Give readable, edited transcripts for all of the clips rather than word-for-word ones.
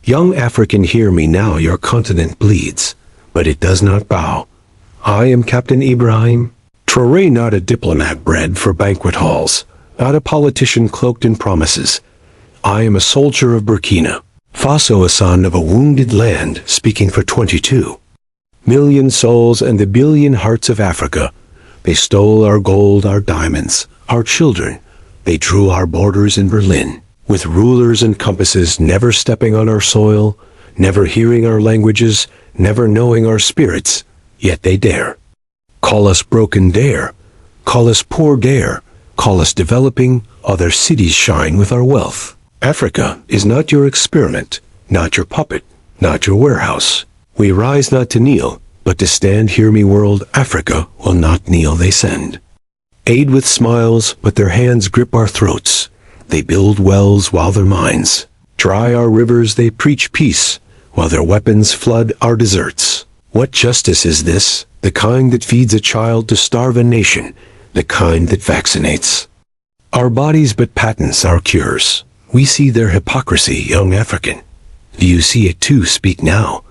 Young African, hear me now, your continent bleeds, but it does not bow. I am Captain Ibrahim Traoré, not a diplomat bred for banquet halls, not a politician cloaked in promises. I am a soldier of Burkina Faso, a son of a wounded land, speaking for 22 million souls and the billion hearts of Africa. They stole our gold, our diamonds, our children. They drew our borders in Berlin, with rulers and compasses, never stepping on our soil, never hearing our languages, never knowing our spirits, yet they dare. Call us broken, dare. Call us poor, dare. Call us developing, other cities shine with our wealth. Africa is not your experiment, not your puppet, not your warehouse. We rise not to kneel, but to stand. Hear me, world, Africa will not kneel, they send aid with smiles, but their hands grip our throats. They build wells while their minds dry our rivers. They preach peace while their weapons flood our deserts. What justice is this? The kind that feeds a child to starve a nation, the kind that vaccinates our bodies but patents our cures. We see their hypocrisy, young African. Do you see it too? Speak now.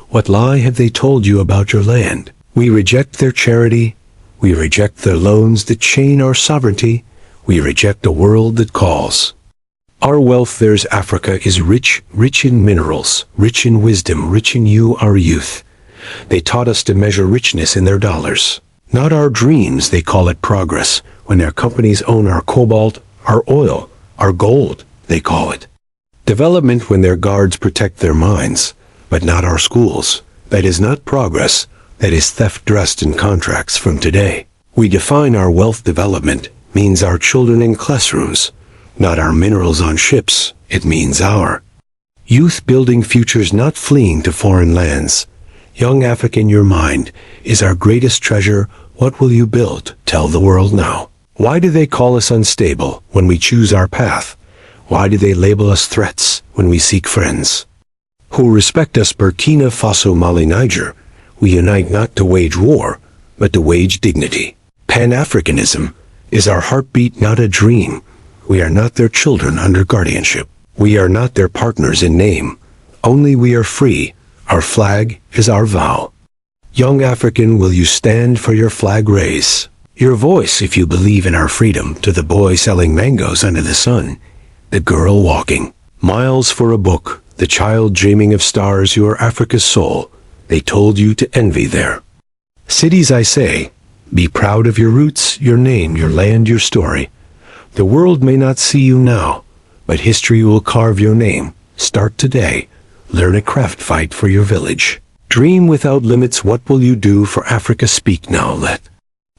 What lie have they told you about your land? We reject their charity. We reject their loans that chain our sovereignty. We reject a world that calls our wealth theirs. Africa is rich, rich in minerals, rich in wisdom, rich in you, our youth. They taught us to measure richness in their dollars, not our dreams. They call it progress when their companies own our cobalt, our oil, our gold. They call it development when their guards protect their minds, but not our schools. That is not progress. That is theft dressed in contracts from today. We define our wealth. Development means our children in classrooms, not our minerals on ships. It means our youth building futures, not fleeing to foreign lands. Young African, your mind is our greatest treasure. What will you build? Tell the world now. Why do they call us unstable when we choose our path? Why do they label us threats when we seek friends who respect us? Burkina Faso, Mali, Niger, we unite not to wage war, but to wage dignity. Pan-Africanism is our heartbeat, not a dream. We are not their children under guardianship. We are not their partners in name. Only we are free. Our flag is our vow. Young African, will you stand for your flag? Raise your voice if you believe in our freedom. To the boy selling mangoes under the sun, the girl walking miles for a book, the child dreaming of stars, you are Africa's soul. They told you to envy their cities. I say, be proud of your roots, your name, your land, your story. The world may not see you now, but history will carve your name. Start today. Learn a craft, fight for your village. Dream without limits. What will you do for Africa? Speak now. Let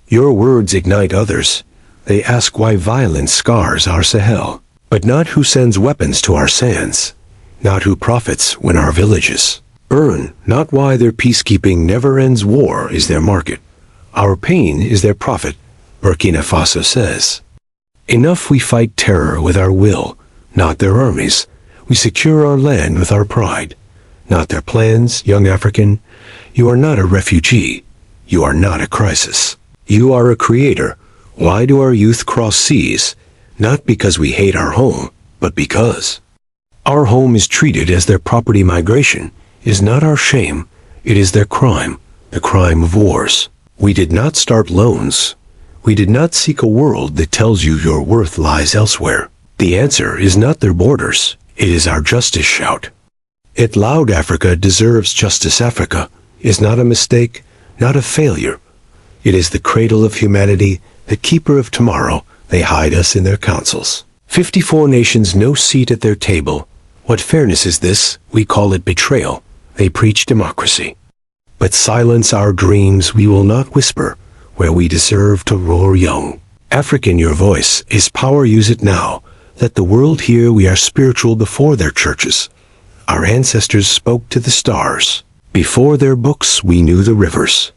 your words ignite others. They ask why violence scars our Sahel, but not who sends weapons to our sands, not who profits when our villages burn, not why their peacekeeping never ends. War is their market. Our pain is their profit. Burkina Faso says, enough. We fight terror with our will, not their armies. We secure our land with our pride, not their plans. Young African, you are not a refugee. You are not a crisis. You are a creator. Why do our youth cross seas? Not because we hate our home, but because our home is treated as their property. Migration is not our shame. It is their crime, the crime of wars. We did not start loans. We did not seek a world that tells you your worth lies elsewhere. The answer is not their borders. It is our justice. Shout it loud. Africa deserves justice. Africa is not a mistake, not a failure. It is the cradle of humanity, the keeper of tomorrow. They hide us in their councils. 54 nations, no seat at their table. What fairness is this? We call it betrayal. They preach democracy, but silence our dreams. We will not whisper where we deserve to roar. Young African, your voice is power. Use it now. Let the world hear we are spiritual before their churches. Our ancestors spoke to the stars. Before their books we knew the rivers.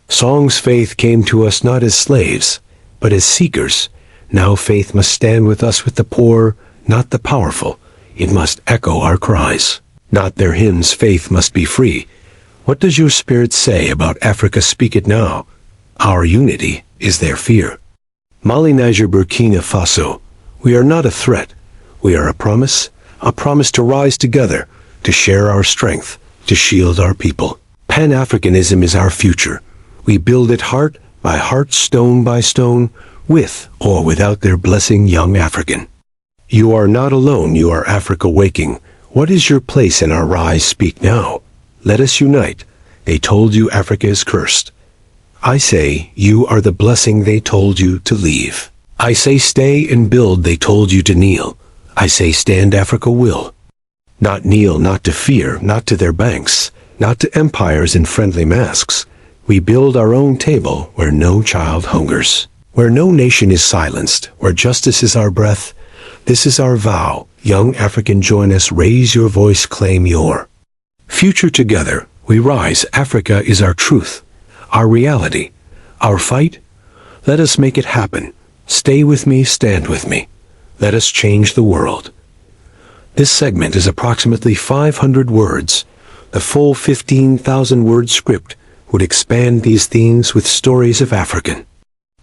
Song's faith came to us not as slaves, but as seekers. Now faith must stand with us, with the poor, not the powerful. It must echo our cries, not their hymns. Faith must be free. What does your spirit say about Africa? Speak it now. Our unity is their fear. Mali, Niger, Burkina Faso, we are not a threat. We are a promise to rise together, to share our strength, to shield our people. Pan-Africanism is our future. We build it heart by heart, stone by stone, with or without their blessing, young African. You are not alone, you are Africa waking. What is your place in our rise? Speak now. Let us unite. They told you Africa is cursed. I say, you are the blessing they told you to leave. I say stay and build, they told you to kneel. I say stand, Africa will. Not kneel, not to fear, not to their banks, not to empires in friendly masks. We build our own table where no child hungers, where no nation is silenced, where justice is our breath. This is our vow. Young African, join us, raise your voice, claim your future. Together we rise. Africa is our truth, our reality, our fight. Let us make it happen. Stay with me, stand with me. Let us change the world. This segment is approximately 500 words. The full 15,000 word script would expand these themes with stories of African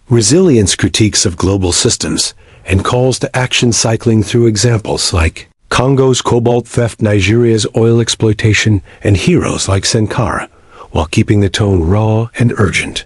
resilience, critiques of global systems, and calls to action, cycling through examples like Congo's cobalt theft, Nigeria's oil exploitation, and heroes like Sankara, while keeping the tone raw and urgent.